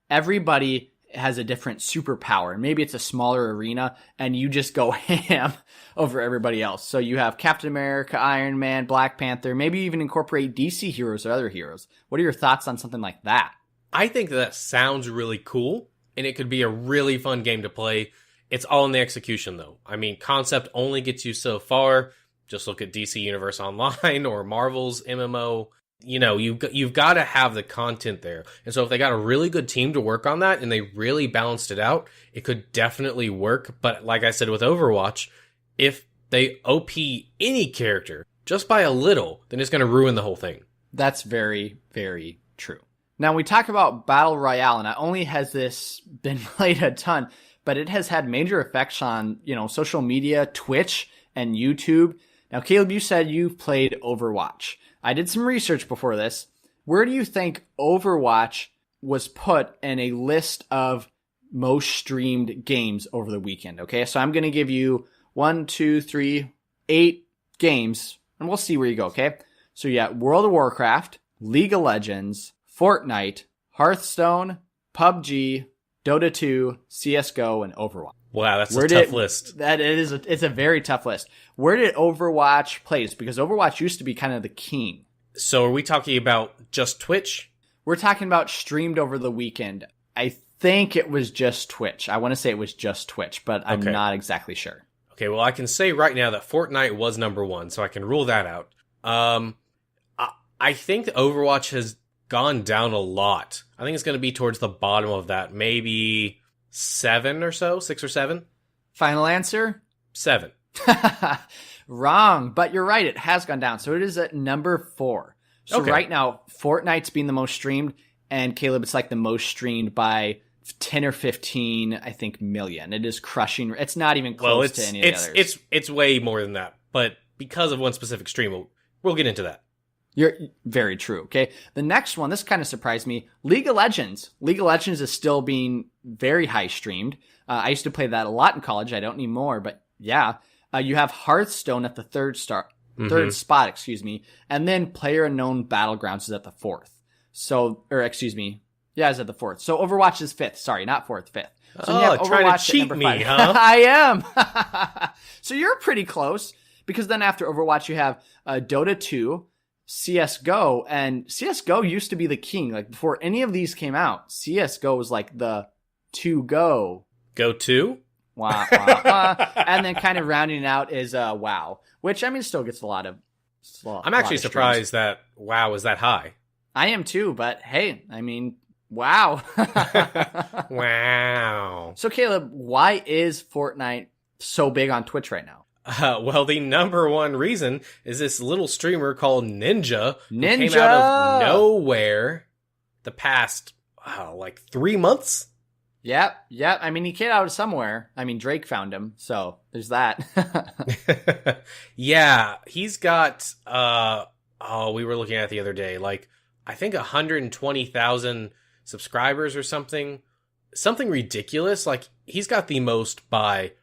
everybody has a different superpower. Maybe it's a smaller arena and you just go ham over everybody else. So you have Captain America, Iron Man, Black Panther, maybe even incorporate DC heroes or other heroes. What are your thoughts on something like that? I think that sounds really cool, and it could be a really fun game to play. It's all in the execution, though. I mean, concept only gets you so far. Just look at DC Universe Online or Marvel's MMO. You've got to have the content there. And so if they got a really good team to work on that and they really balanced it out, it could definitely work. But like I said with Overwatch, if they OP any character just by a little, then it's going to ruin the whole thing. That's very, very true. Now, we talk about Battle Royale, and not only has this been played a ton, but it has had major effects on, social media, Twitch, and YouTube. Now, Caleb, you said you've played Overwatch. I did some research before this. Where do you think Overwatch was put in a list of most streamed games over the weekend? Okay, so I'm going to give you 8 games, and we'll see where you go, okay? So you got World of Warcraft, League of Legends, Fortnite, Hearthstone, PUBG, Dota 2, CSGO, and Overwatch. Wow, that's a tough list. It's a very tough list. Where did Overwatch place? Because Overwatch used to be kind of the king. So are we talking about just Twitch? We're talking about streamed over the weekend. I think it was just Twitch. I want to say it was just Twitch, but I'm not exactly sure. Okay, well, I can say right now that Fortnite was number 1, so I can rule that out. I think Overwatch has gone down a lot. I think it's going to be towards the bottom of that. Maybe 7 or so, 6 or 7. Final answer? 7. Wrong, but you're right. It has gone down. So it is at number 4. So right now, Fortnite's being the most streamed, and Caleb, it's like the most streamed by 10 or 15, I think, million. It is crushing. It's not even close to any of the others. It's way more than that. But because of one specific stream, we'll get into that. You're very true. Okay. The next one, this kind of surprised me. League of Legends. League of Legends is still being very high streamed. I used to play that a lot in college. I don't need more, but yeah. You have Hearthstone at the third spot, and then PlayerUnknown Battlegrounds is at the 4th. Is at the 4th. So Overwatch is 5th. Sorry, not 4th, 5th. So you have Overwatch trying to cheat me, huh? I am. So you're pretty close, because then after Overwatch you have Dota 2, CSGO, and CSGO used to be the king. Like, before any of these came out, CSGO was like the to-go. Go-to? Wow. And then kind of rounding out is WoW, which, I mean, still gets a lot of I'm actually surprised that WoW is that high. I am too, but hey, I mean, wow. Wow. So, Caleb, why is Fortnite so big on Twitch right now? Well, the number one reason is this little streamer called Ninja. Who came out of nowhere the past, 3 months? Yep. I mean, he came out of somewhere. I mean, Drake found him, so there's that. Yeah, he's got, we were looking at it the other day, I think 120,000 subscribers or something. Something ridiculous. He's got the most by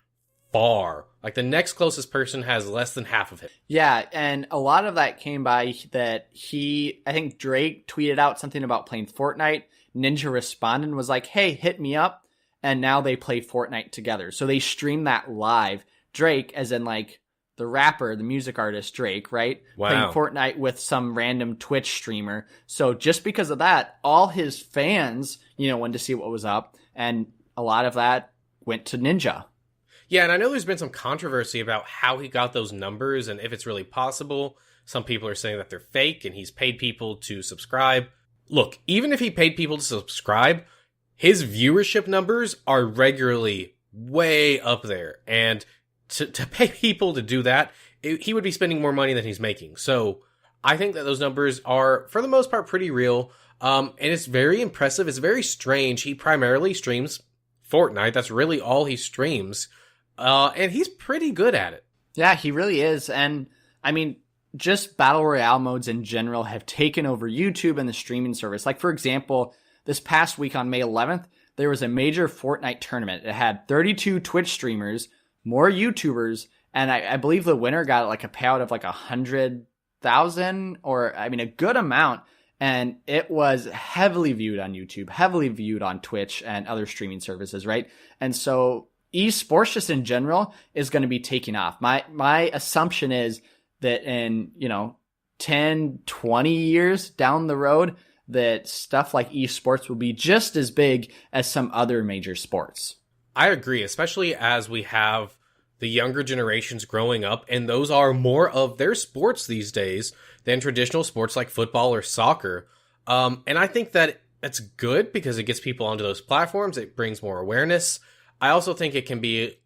far. The next closest person has less than half of it. Yeah, and a lot of that came by that I think Drake tweeted out something about playing Fortnite. Ninja responded and was like, hey, hit me up. And now they play Fortnite together. So they stream that live. Drake, as in the rapper, the music artist Drake, right? Wow. Playing Fortnite with some random Twitch streamer. So just because of that, all his fans, wanted to see what was up. And a lot of that went to Ninja. Yeah, and I know there's been some controversy about how he got those numbers and if it's really possible. Some people are saying that they're fake and he's paid people to subscribe. look, even if he paid people to subscribe, his viewership numbers are regularly way up there. And to pay people to do that, he would be spending more money than he's making. So I think that those numbers are, for the most part, pretty real. And it's very impressive. It's very strange. He primarily streams Fortnite. That's really all he streams. And he's pretty good at it. Yeah, he really is. And I mean, just Battle Royale modes in general have taken over YouTube and the streaming service. Like, for example, this past week on May 11th, there was a major Fortnite tournament. It had 32 Twitch streamers, more YouTubers, and I believe the winner got like a payout of like 100,000, or I mean, a good amount. And it was heavily viewed on YouTube, heavily viewed on Twitch and other streaming services, right? And so esports just in general is going to be taking off. My assumption is that in, 10, 20 years down the road, that stuff like esports will be just as big as some other major sports. I agree, especially as we have the younger generations growing up, and those are more of their sports these days than traditional sports like football or soccer. And I think that it's good because it gets people onto those platforms. It brings more awareness. I also think it can be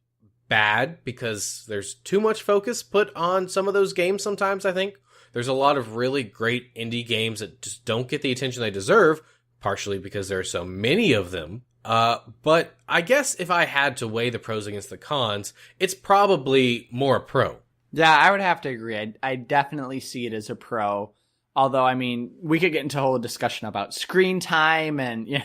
bad because there's too much focus put on some of those games sometimes, I think. There's a lot of really great indie games that just don't get the attention they deserve, partially because there are so many of them. But I guess if I had to weigh the pros against the cons, it's probably more a pro. Yeah, I would have to agree. I definitely see it as a pro. Although, I mean, we could get into a whole discussion about screen time and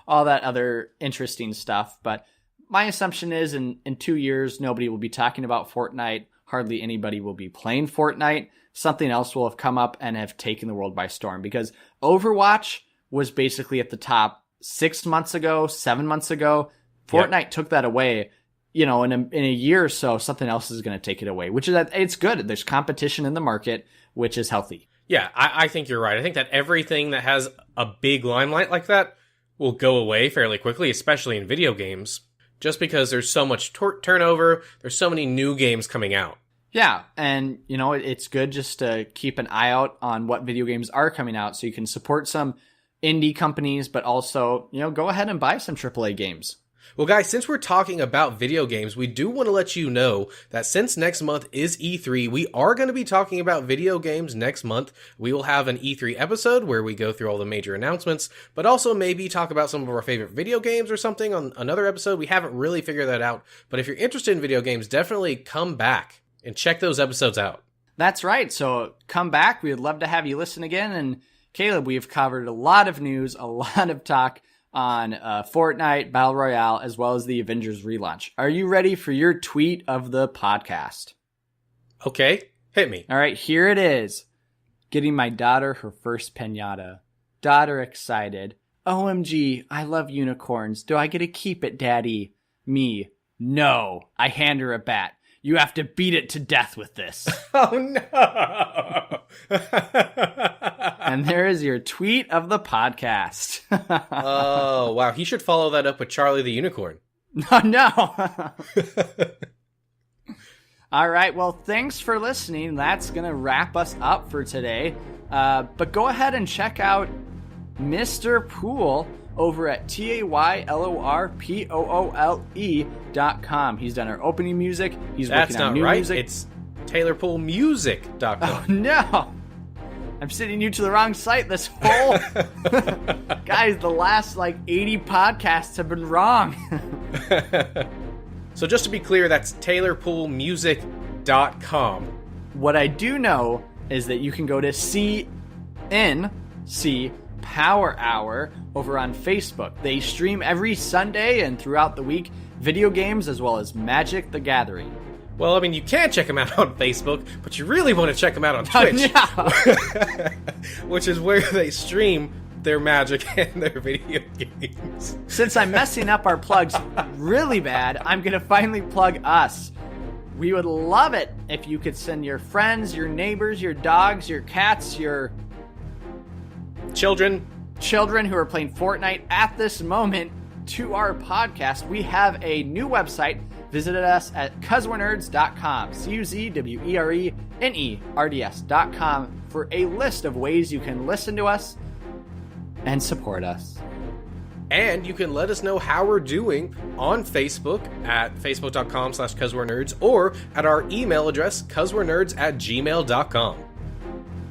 all that other interesting stuff. But my assumption is in 2 years, nobody will be talking about Fortnite. Hardly anybody will be playing Fortnite. Something else will have come up and have taken the world by storm, because Overwatch was basically at the top 6 months ago, 7 months ago. Fortnite took that away. In a year or so, something else is going to take it away, which is that it's good. There's competition in the market, which is healthy. Yeah, I think you're right. I think that everything that has a big limelight like that will go away fairly quickly, especially in video games, just because there's so much turnover. There's so many new games coming out. Yeah, and, it's good just to keep an eye out on what video games are coming out so you can support some indie companies, but also, go ahead and buy some AAA games. Well, guys, since we're talking about video games, we do want to let you know that since next month is E3, we are going to be talking about video games next month. We will have an E3 episode where we go through all the major announcements, but also maybe talk about some of our favorite video games or something on another episode. We haven't really figured that out, but if you're interested in video games, definitely come back and check those episodes out. That's right. So come back. We'd love to have you listen again. And Caleb, we've covered a lot of news, a lot of talk on Fortnite, Battle Royale, as well as the Avengers relaunch. Are you ready for your tweet of the podcast? Okay, hit me. All right, here it is. Getting my daughter her first piñata. Daughter excited. OMG, I love unicorns. Do I get to keep it, Daddy? Me. No. I hand her a bat. You have to beat it to death with this. Oh, no. And there is your tweet of the podcast. Oh, wow. He should follow that up with Charlie the Unicorn. Oh, no. All right. Well, thanks for listening. That's going to wrap us up for today. But go ahead and check out Mr. Poole over at TaylorPoole.com. He's done our opening music. He's working on new music. It's TaylorPoolMusic.com. Oh, no. I'm sending you to the wrong site this whole... Guys, the last 80 podcasts have been wrong. So just to be clear, that's TaylorPoolMusic.com. What I do know is that you can go to CNC Power Hour over on Facebook. They stream every Sunday and throughout the week video games as well as Magic the Gathering. Well, I mean, you can check them out on Facebook, but you really want to check them out on Twitch, which is where they stream their Magic and their video games. Since I'm messing up our plugs really bad, I'm going to finally plug us. We would love it if you could send your friends, your neighbors, your dogs, your cats, your... Children who are playing Fortnite at this moment to our podcast. We have a new website. Visit us at cuzwerenerds.com, CUZWERENERDS.com for a list of ways you can listen to us. and support us. And you can let us know how we're doing on Facebook at facebook.com/causewe'renerds or at our email address, causewe'renerds@gmail.com.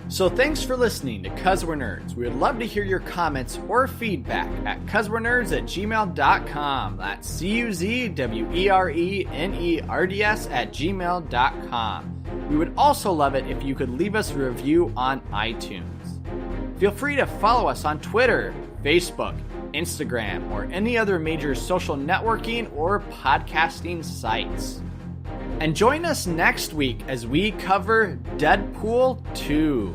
So thanks for listening to 'Cause We're Nerds. We would love to hear your comments or feedback at causewe'renerds@gmail.com. That's CUZWERENERDS@gmail.com. We would also love it if you could leave us a review on iTunes. Feel free to follow us on Twitter, Facebook, Instagram, or any other major social networking or podcasting sites. And join us next week as we cover Deadpool 2.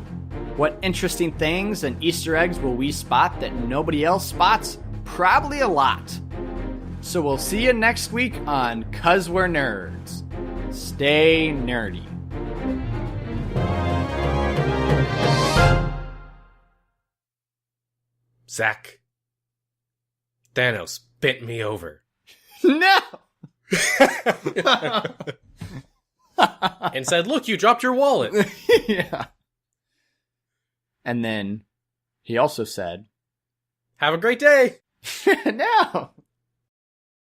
What interesting things and Easter eggs will we spot that nobody else spots? Probably a lot. So we'll see you next week on 'Cause We're Nerds. Stay nerdy. Zach, Thanos bent me over. No! And said, "Look, you dropped your wallet." Yeah. And then he also said, "Have a great day." No!